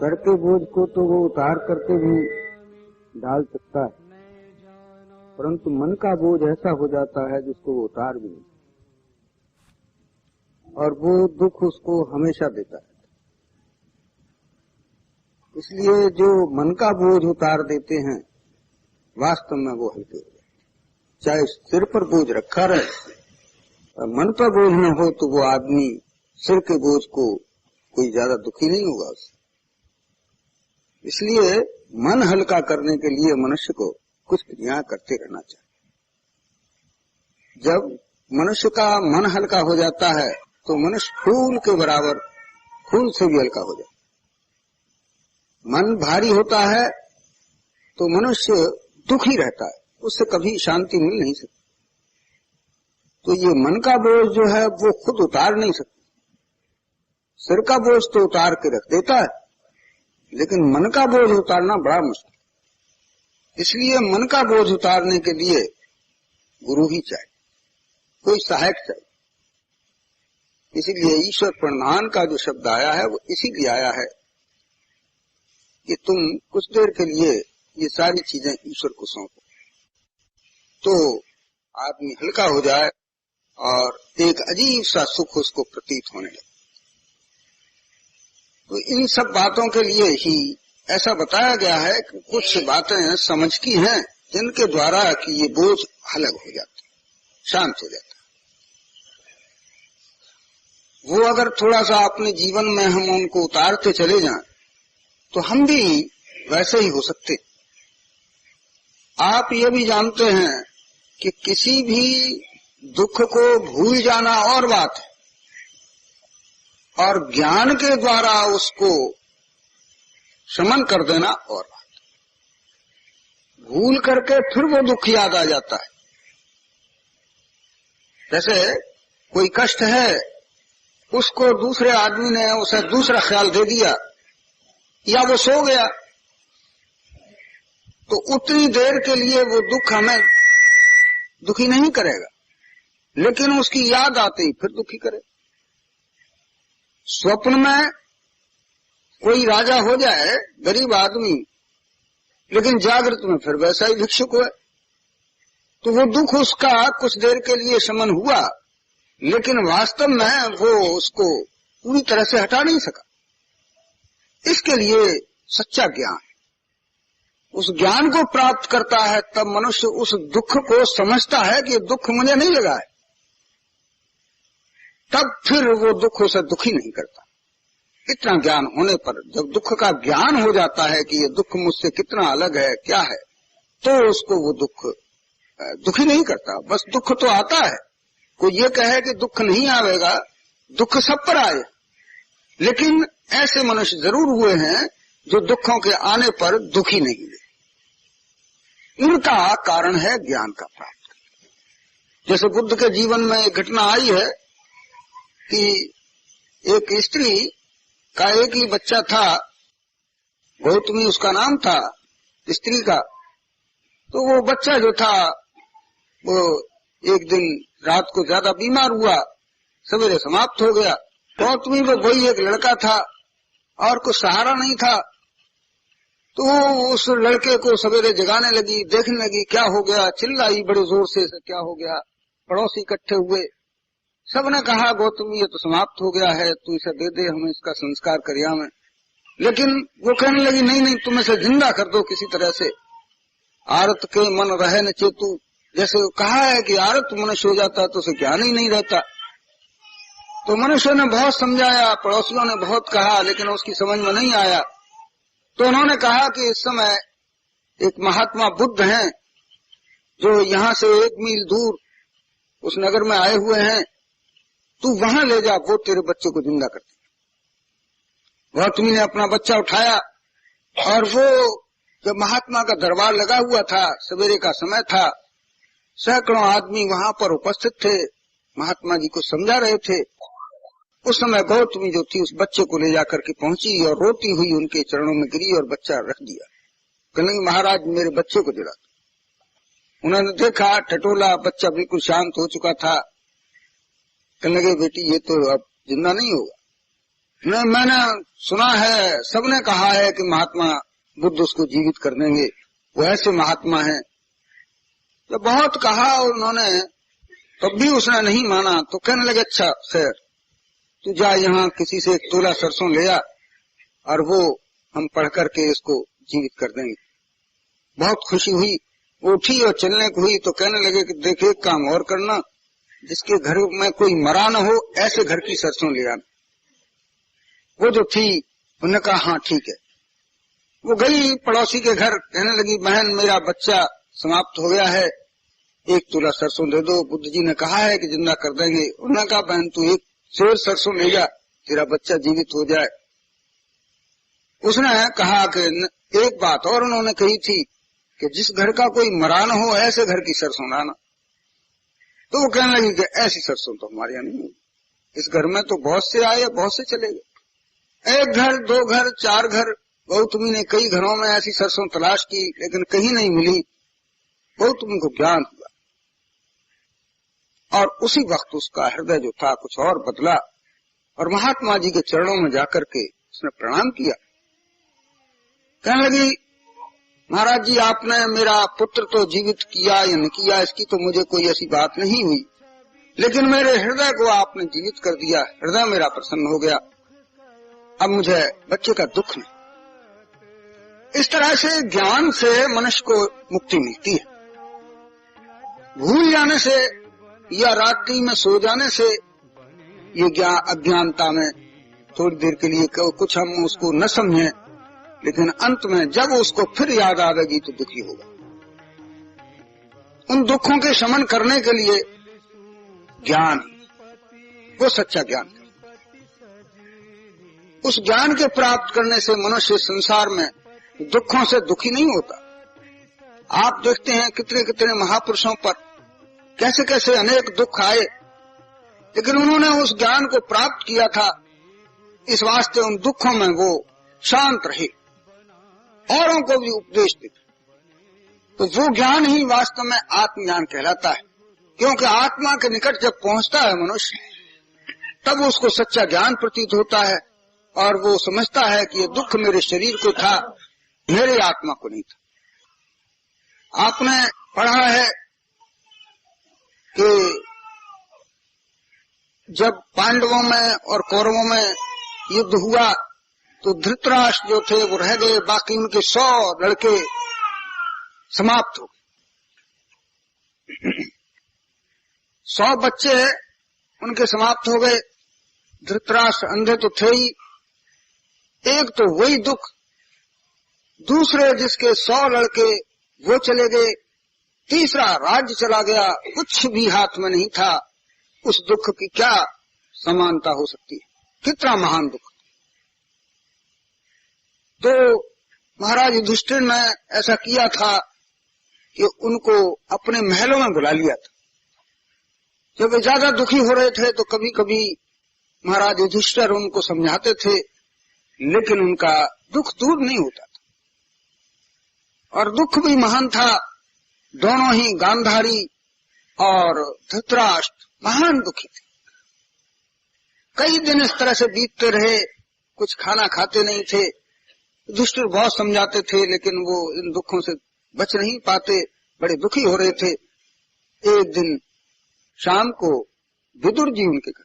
Sir के बोझ को तो वो उतार करके भी डाल सकता है, परंतु मन का बोझ ऐसा हो जाता है जिसको वो उतार भी नहीं, और वो दुख उसको हमेशा देता है। इसलिए जो मन का बोझ उतार देते हैं वास्तव में वो हल्के हो जाते। चाहे सिर पर बोझ रखा रहे और मन पर बोझ न हो तो वो आदमी सिर के बोझ को कोई ज्यादा दुखी नहीं होगा उससे। इसलिए मन हल्का करने के लिए मनुष्य को कुछ क्रियाएं करते रहना चाहिए। जब मनुष्य का मन हल्का हो जाता है तो मनुष्य फूल के बराबर, फूल से भी हल्का हो जाता है। मन भारी होता है तो मनुष्य दुखी रहता है, उससे कभी शांति मिल नहीं सकती। तो ये मन का बोझ जो है वो खुद उतार नहीं सकता। सिर का बोझ तो उतार के रख देता है, लेकिन मन का बोझ उतारना बड़ा मुश्किल। इसलिए मन का बोझ उतारने के लिए गुरु ही चाहिए, कोई सहायक चाहिए। इसीलिए ईश्वर प्रणिधान का जो शब्द आया है वो इसीलिए आया है कि तुम कुछ देर के लिए ये सारी चीजें ईश्वर को सौंपो, तो आदमी हल्का हो जाए और एक अजीब सा सुख उसको प्रतीत होने लगे। तो इन सब बातों के लिए ही ऐसा बताया गया है कि कुछ बातें समझ की हैं जिनके द्वारा कि ये बोझ अलग हो जाता है, शांत हो जाता है। वो अगर थोड़ा सा अपने जीवन में हम उनको उतारते चले जाएं तो हम भी वैसे ही हो सकते। आप ये भी जानते हैं कि किसी भी दुख को भूल जाना और बात है, और ज्ञान के द्वारा उसको शमन कर देना और बात है। भूल करके फिर वो दुख याद आ जाता है। जैसे कोई कष्ट है, उसको दूसरे आदमी ने उसे दूसरा ख्याल दे दिया या वो सो गया, तो उतनी देर के लिए वो दुख हमें दुखी नहीं करेगा, लेकिन उसकी याद आते ही फिर दुखी करेगा। स्वप्न में कोई राजा हो जाए, गरीब आदमी, लेकिन जागृत में फिर वैसा ही भिक्षुक है, तो वो दुख उसका कुछ देर के लिए शमन हुआ, लेकिन वास्तव में वो उसको पूरी तरह से हटा नहीं सका। इसके लिए सच्चा ज्ञान, उस ज्ञान को प्राप्त करता है, तब मनुष्य उस दुख को समझता है कि दुख मुझे नहीं लगा है, तब फिर वो दुख उसे दुखी नहीं करता। इतना ज्ञान होने पर जब दुख का ज्ञान हो जाता है कि ये दुख मुझसे कितना अलग है, क्या है, तो उसको वो दुख दुखी नहीं करता। बस दुख तो आता है, कोई ये कहे कि दुख नहीं आवेगा, दुख सब पर आए, लेकिन ऐसे मनुष्य जरूर हुए हैं जो दुखों के आने पर दुखी नहीं हुए। इनका कारण है ज्ञान का प्राप्त। जैसे बुद्ध के जीवन में एक घटना आई है कि एक स्त्री का एक ही बच्चा था, गौतमी उसका नाम था स्त्री का। तो वो बच्चा जो था वो एक दिन रात को ज्यादा बीमार हुआ, सवेरे समाप्त हो गया। गौतमी में वही एक लड़का था और कुछ सहारा नहीं था, तो उस लड़के को सवेरे जगाने लगी, देखने लगी क्या हो गया, चिल्लाई बड़े जोर से क्या हो गया। पड़ोसी इकट्ठे हुए, सबने कहा गौतमी ये तो समाप्त हो गया है, तू इसे दे दे, हम इसका संस्कार करिया में। लेकिन वो कहने लगी नहीं नहीं, तुम इसे जिंदा कर दो किसी तरह से। आरत के मन रहे न चेतु, जैसे कहा है कि आरत मनुष्य हो जाता तो उसे ज्ञान ही नहीं रहता। तो मनुष्य ने बहुत समझाया, पड़ोसियों ने बहुत कहा, लेकिन उसकी समझ में नहीं आया। तो उन्होंने कहा कि इस समय एक महात्मा बुद्ध हैं जो यहाँ से 1 मील दूर उस नगर में आए हुए हैं, तू वहां ले जा, वो तेरे बच्चे को जिंदा कर दे। गौतमी ने अपना बच्चा उठाया और वो जब महात्मा का दरबार लगा हुआ था, सवेरे का समय था, सैकड़ों आदमी वहां पर उपस्थित थे, महात्मा जी को समझा रहे थे। उस समय गौतमी जो थी उस बच्चे को ले जाकर के पहुंची और रोती हुई उनके चरणों में गिरी और बच्चा रख दिया। कहने लगी महाराज मेरे बच्चे को दिला दो। उन्होंने देखा, टटोला, बच्चा बिल्कुल शांत हो चुका था। कहने लगे बेटी ये तो अब जिंदा नहीं होगा। मैंने सुना है, सबने कहा है कि महात्मा बुद्ध उसको जीवित कर देंगे, वो ऐसे महात्मा हैं। तो बहुत कहा उन्होंने, तब भी उसने नहीं माना। तो कहने लगे अच्छा खैर तू जा यहाँ किसी से 1 तोला सरसों ले आ और वो हम पढ़ करके इसको जीवित कर देंगे। बहुत खुशी हुई, उठी और चलने को हुई तो कहने लगे कि देख एक काम और करना, जिसके घर में कोई मरा न हो ऐसे घर की सरसों ले आना। वो जो थी उन्होंने कहा हाँ ठीक है। वो गई पड़ोसी के घर, कहने लगी बहन मेरा बच्चा समाप्त हो गया है, 1 तोला सरसों दे दो, बुद्ध जी ने कहा है कि जिंदा कर देंगे। उन्होंने कहा बहन तू 1 सेर सरसों ले जा, तेरा बच्चा जीवित हो जाए। उसने कहा कि एक बात और उन्होंने कही थी कि जिस घर का कोई मरा न हो ऐसे घर की सरसों लाना। तो वो कहने लगी कि ऐसी सरसों तो हमारे यहाँ नहीं होगी, इस घर में तो बहुत से आए बहुत से चले गए। 1 घर 2 घर 4 घर, गौतमी ने कई घरों में ऐसी सरसों तलाश की लेकिन कहीं नहीं मिली। गौतमी को ज्ञान हुआ और उसी वक्त उसका हृदय जो था कुछ और बदला और महात्मा जी के चरणों में जाकर के उसने प्रणाम किया। कहने लगी महाराज जी आपने मेरा पुत्र तो जीवित किया या नहीं किया इसकी तो मुझे कोई ऐसी बात नहीं हुई, लेकिन मेरे हृदय को आपने जीवित कर दिया, हृदय मेरा प्रसन्न हो गया, अब मुझे बच्चे का दुख नहीं। इस तरह से ज्ञान से मनुष्य को मुक्ति मिलती है। भूल जाने से या रात्रि में सो जाने से ये अज्ञानता में थोड़ी देर के लिए कुछ हम उसको न समझें, लेकिन अंत में जब उसको फिर याद आवेगी तो दुखी होगा। उन दुखों के शमन करने के लिए ज्ञान, वो सच्चा ज्ञान है। उस ज्ञान के प्राप्त करने से मनुष्य संसार में दुखों से दुखी नहीं होता। आप देखते हैं कितने कितने महापुरुषों पर कैसे कैसे अनेक दुख आए, लेकिन उन्होंने उस ज्ञान को प्राप्त किया था, इस वास्ते उन दुखों में वो शांत रहे, औरों को भी उपदेश देते। तो वो ज्ञान ही वास्तव में आत्मज्ञान कहलाता है, क्योंकि आत्मा के निकट जब पहुंचता है मनुष्य तब उसको सच्चा ज्ञान प्रतीत होता है और वो समझता है कि ये दुख मेरे शरीर को था, मेरे आत्मा को नहीं था। आपने पढ़ा है कि जब पांडवों में और कौरवों में युद्ध हुआ तो धृतराष्ट्र जो थे वो रह गए, बाकी उनके 100 लड़के समाप्त हो गए। 100 बच्चे उनके समाप्त हो गए। धृतराष्ट्र अंधे तो थे ही, एक तो वही दुख, दूसरे जिसके 100 लड़के वो चले गए, तीसरा राज्य चला गया, कुछ भी हाथ में नहीं था। उस दुख की क्या समानता हो सकती है, कितना महान दुख। तो महाराज युधिष्ठिर ने ऐसा किया था कि उनको अपने महलों में बुला लिया था। जब वे ज्यादा दुखी हो रहे थे तो कभी कभी महाराज युधिष्ठिर उनको समझाते थे, लेकिन उनका दुख दूर नहीं होता था और दुख भी महान था। दोनों ही गांधारी और धृतराष्ट्र महान दुखी थे। कई दिन इस तरह से बीतते रहे, कुछ खाना खाते नहीं थे। युधिष्ठिर बहुत समझाते थे लेकिन वो इन दुखों से बच नहीं पाते, बड़े दुखी हो रहे थे। एक दिन शाम को विदुर जी उनके घर,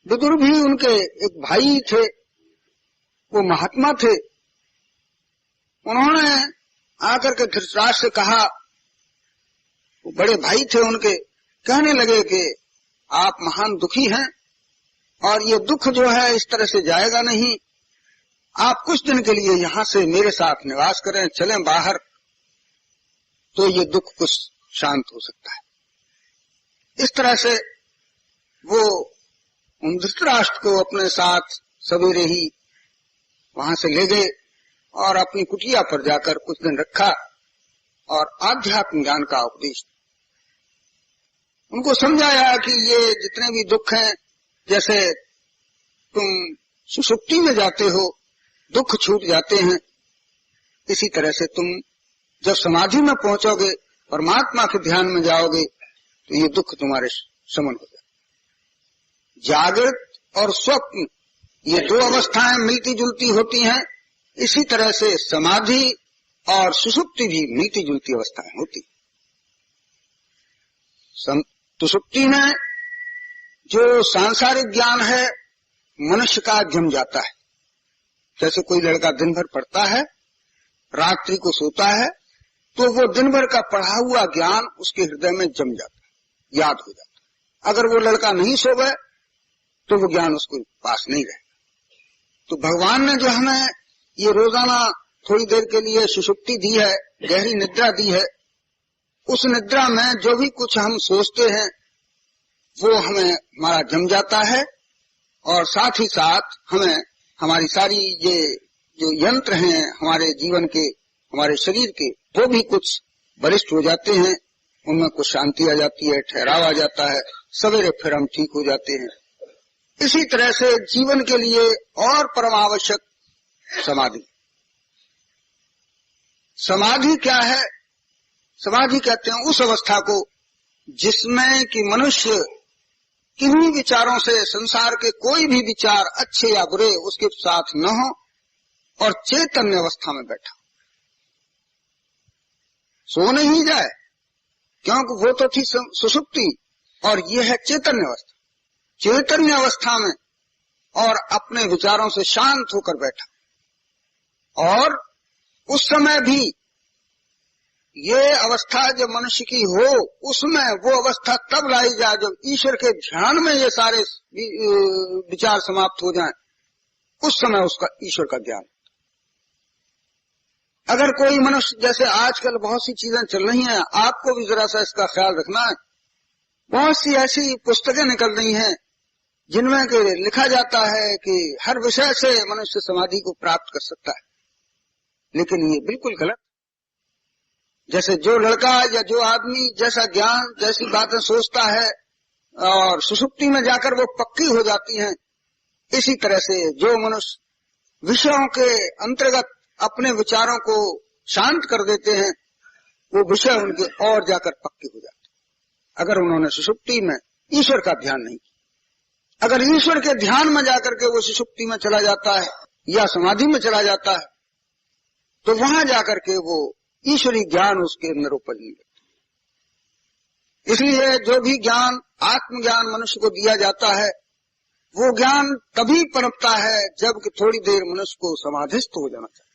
विदुर भी उनके एक भाई थे, वो महात्मा थे। उन्होंने आकर के धृतराष्ट्र से कहा, वो बड़े भाई थे उनके, कहने लगे कि आप महान दुखी हैं और ये दुख जो है इस तरह से जाएगा नहीं, आप कुछ दिन के लिए यहाँ से मेरे साथ निवास करें, चलें बाहर, तो ये दुख कुछ शांत हो सकता है। इस तरह से वो उन धृतराष्ट्र को अपने साथ सवेरे ही वहां से ले गए और अपनी कुटिया पर जाकर कुछ दिन रखा और आध्यात्म ज्ञान का उपदेश उनको समझाया कि ये जितने भी दुख हैं, जैसे तुम सुषुप्ति में जाते हो दुख छूट जाते हैं, इसी तरह से तुम जब समाधि में पहुंचोगे परमात्मा के ध्यान में जाओगे तो ये दुख तुम्हारे शमन हो जाए। जागृत और स्वप्न, ये दो अवस्थाएं मिलती जुलती होती हैं। इसी तरह से समाधि और सुषुप्ति भी मिलती जुलती अवस्थाएं होती। सुषुप्ति में जो सांसारिक ज्ञान है मनुष्य का जम जाता है। जैसे कोई लड़का दिन भर पढ़ता है, रात्रि को सोता है, तो वो दिन भर का पढ़ा हुआ ज्ञान उसके हृदय में जम जाता है, याद हो जाता है। अगर वो लड़का नहीं सोवे तो वो ज्ञान उसको पास नहीं रहेगा। तो भगवान ने जो हमें ये रोजाना थोड़ी देर के लिए सुषुप्ति दी है, गहरी निद्रा दी है, उस निद्रा में जो भी कुछ हम सोचते हैं वो हमें हमारा जम जाता है, और साथ ही साथ हमें हमारी सारी ये जो यंत्र हैं हमारे जीवन के, हमारे शरीर के, वो भी कुछ बलिष्ठ हो जाते हैं, उनमें कुछ शांति आ जाती है, ठहराव आ जाता है, सवेरे फिर हम ठीक हो जाते हैं। इसी तरह से जीवन के लिए और परम आवश्यक समाधि। समाधि क्या है? समाधि कहते हैं उस अवस्था को जिसमें कि मनुष्य किन्हीं विचारों से, संसार के कोई भी विचार अच्छे या बुरे उसके साथ न हो, और चैतन्य अवस्था में बैठा, सो नहीं जाए, क्योंकि वो तो थी सुषुप्ति और ये है चैतन्य अवस्था। चैतन्य अवस्था में और अपने विचारों से शांत होकर बैठा, और उस समय भी ये अवस्था जब मनुष्य की हो, उसमें वो अवस्था तब लाई जाए जब ईश्वर के ध्यान में ये सारे विचार समाप्त हो जाएं, उस समय उसका ईश्वर का ज्ञान। अगर कोई मनुष्य, जैसे आजकल बहुत सी चीजें चल रही हैं, आपको भी जरा सा इसका ख्याल रखना है, बहुत सी ऐसी पुस्तकें निकल रही हैं जिनमें के लिखा जाता है कि हर विषय से मनुष्य समाधि को प्राप्त कर सकता है, लेकिन ये बिल्कुल गलत। जैसे जो लड़का या जो आदमी जैसा ज्ञान, जैसी बातें सोचता है और सुषुप्ति में जाकर वो पक्की हो जाती हैं, इसी तरह से जो मनुष्य विषयों के अंतर्गत अपने विचारों को शांत कर देते हैं, वो विषय उनके और जाकर पक्के हो जाते हैं। अगर उन्होंने सुषुप्ति में ईश्वर का ध्यान नहीं किया, अगर ईश्वर के ध्यान में जाकर के वो सुषुप्ति में चला जाता है या समाधि में चला जाता है, तो वहां जाकर के वो ईश्वरीय ज्ञान उसके अंदर उपजने लगता है। इसलिए जो भी ज्ञान, आत्मज्ञान मनुष्य को दिया जाता है, वो ज्ञान तभी पनपता है जबकि थोड़ी देर मनुष्य को समाधिस्थ हो जाना चाहिए।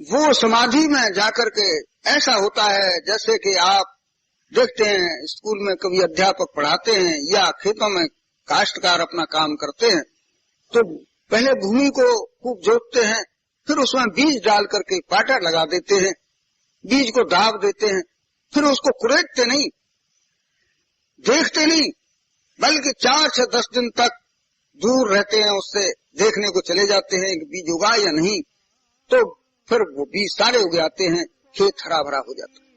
वो समाधि में जाकर के ऐसा होता है जैसे कि आप देखते हैं स्कूल में कभी अध्यापक पढ़ाते हैं या खेतों में काश्तकार अपना काम करते हैं, तो पहले भूमि को खूब जोतते हैं, फिर उसमें बीज डाल करके पाटर लगा देते हैं, बीज को दाब देते हैं, फिर उसको कुरेदते नहीं, देखते नहीं, बल्कि 4 से 10 दिन तक दूर रहते हैं, उससे देखने को चले जाते हैं कि बीज उगा या नहीं, तो फिर वो बीज सारे उग जाते हैं, खेत हरा भरा हो जाता है।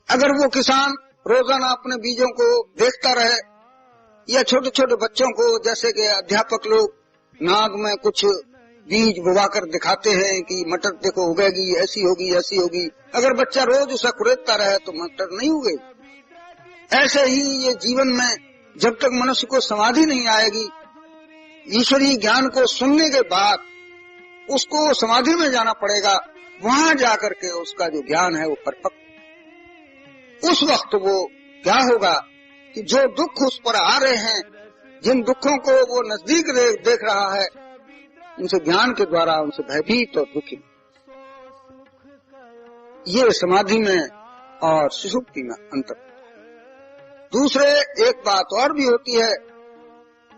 अगर वो किसान रोजाना अपने बीजों को देखता रहे, या छोटे छोटे बच्चों को, जैसे कि अध्यापक लोग नाग में कुछ बीज बुवा कर दिखाते हैं कि मटर देखो उगेगी, ऐसी होगी ऐसी होगी, अगर बच्चा रोज उसे कुरेदता रहे तो मटर नहीं उगेगी। ऐसे ही ये जीवन में जब तक मनुष्य को समाधि नहीं आएगी, ईश्वरीय ज्ञान को सुनने के बाद उसको समाधि में जाना पड़ेगा, वहां जाकर के उसका जो ज्ञान है वो परिपक्व। उस वक्त वो क्या होगा कि जो दुख उस पर आ रहे हैं, जिन दुखों को वो नजदीक देख रहा है, उनसे ज्ञान के द्वारा उनसे भयभीत और दुखी। ये समाधि में और सुषुप्ति में अंतर। दूसरे एक बात और भी होती है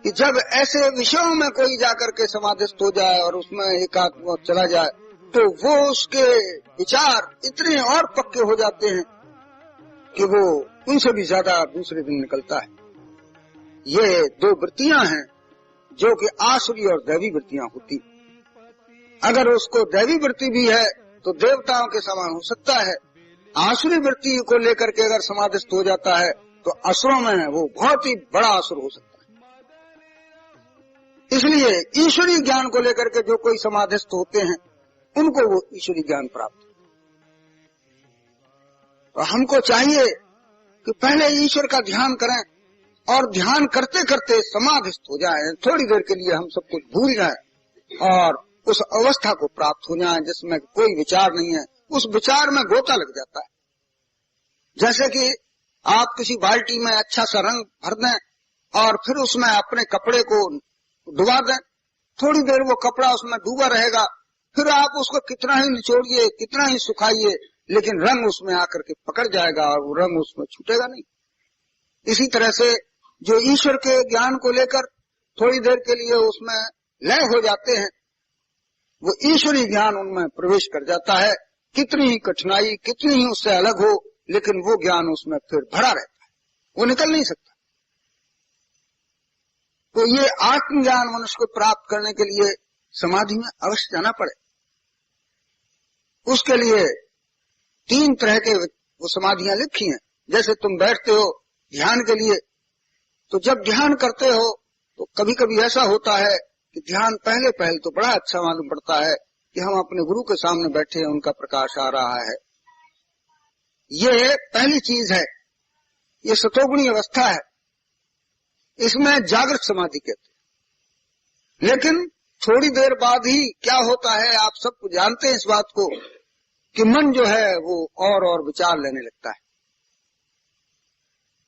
कि जब ऐसे विषयों में कोई जाकर के समाधिस्थ हो जाए और उसमें एकात्म चला जाए, तो वो उसके विचार इतने और पक्के हो जाते हैं कि वो उनसे भी ज्यादा दूसरे दिन निकलता है। ये 2 वृत्तियां हैं जो कि आसुरी और दैवी वृत्तियां होती। अगर उसको दैवी वृत्ति भी है तो देवताओं के समान हो सकता है, आसुरी वृत्ति को लेकर के अगर समाधिस्थ हो जाता है तो असुरों में वो बहुत ही बड़ा असुर हो सकता है। इसलिए ईश्वरीय ज्ञान को लेकर के जो कोई समाधिस्थ होते हैं, उनको वो ईश्वरीय ज्ञान प्राप्त। तो हमको चाहिए कि पहले ईश्वर का ध्यान करें, और ध्यान करते करते समाधिस्थ हो जाए, थोड़ी देर के लिए हम सब कुछ भूल जाए और उस अवस्था को प्राप्त हो जाए जिसमें कोई विचार नहीं है। उस विचार में गोता लग जाता है। जैसे कि आप किसी बाल्टी में अच्छा सा रंग भर दें और फिर उसमें अपने कपड़े को डुबा दें, थोड़ी देर वो कपड़ा उसमें डूबा रहेगा, फिर आप उसको कितना ही निचोड़िए, कितना ही सुखाइए, लेकिन रंग उसमें आकर के पकड़ जाएगा और वो रंग उसमें छूटेगा नहीं। इसी तरह से जो ईश्वर के ज्ञान को लेकर थोड़ी देर के लिए उसमें लय हो जाते हैं, वो ईश्वरी ज्ञान उनमें प्रवेश कर जाता है। कितनी ही कठिनाई, कितनी ही उससे अलग हो, लेकिन वो ज्ञान उसमें फिर भरा रहता है, वो निकल नहीं सकता। तो ये आत्मज्ञान मनुष्य को प्राप्त करने के लिए समाधि में अवश्य जाना पड़े। उसके लिए 3 तरह के वो समाधियां लिखी हैं। जैसे तुम बैठते हो ध्यान के लिए, तो जब ध्यान करते हो तो कभी कभी ऐसा होता है कि ध्यान पहले तो बड़ा अच्छा मालूम पड़ता है कि हम अपने गुरु के सामने बैठे हैं, उनका प्रकाश आ रहा है। ये पहली चीज है, ये सतोगुणी अवस्था है, इसमें जागृत समाधि कहते हैं। लेकिन थोड़ी देर बाद ही क्या होता है, आप सब जानते हैं इस बात को, कि मन जो है वो और विचार लेने लगता है।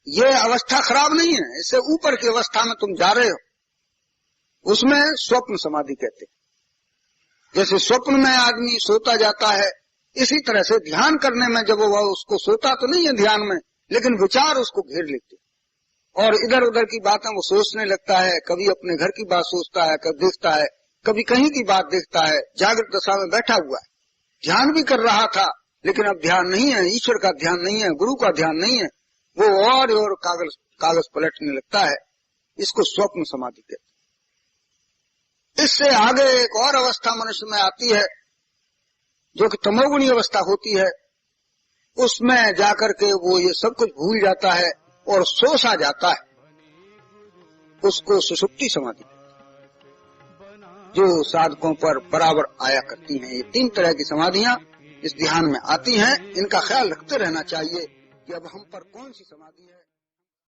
ये अवस्था खराब नहीं है, इससे ऊपर की अवस्था में तुम जा रहे हो, उसमें स्वप्न समाधि कहते हैं। जैसे स्वप्न में आदमी सोता जाता है, इसी तरह से ध्यान करने में जब वो उसको सोता तो नहीं है ध्यान में, लेकिन विचार उसको घेर लेते और इधर उधर की बातें वो सोचने लगता है। कभी अपने घर की बात सोचता है, कभी देखता है, कभी कहीं की बात देखता है। जागृत दशा में बैठा हुआ है, ध्यान भी कर रहा था, लेकिन अब ध्यान नहीं है, ईश्वर का ध्यान नहीं है, गुरु का ध्यान नहीं है, वो और कागज पलटने लगता है। इसको स्वप्न समाधि कहते हैं। इससे आगे एक और अवस्था मनुष्य में आती है जो कि तमोगुणी अवस्था होती है। उसमें जाकर के वो ये सब कुछ भूल जाता है और सो सा जाता है, उसको सुषुप्ति समाधि जो साधकों पर बराबर आया करती हैं। ये 3 तरह की समाधियां इस ध्यान में आती हैं। इनका ख्याल रखते रहना चाहिए कि अब हम पर कौन सी समाधि है।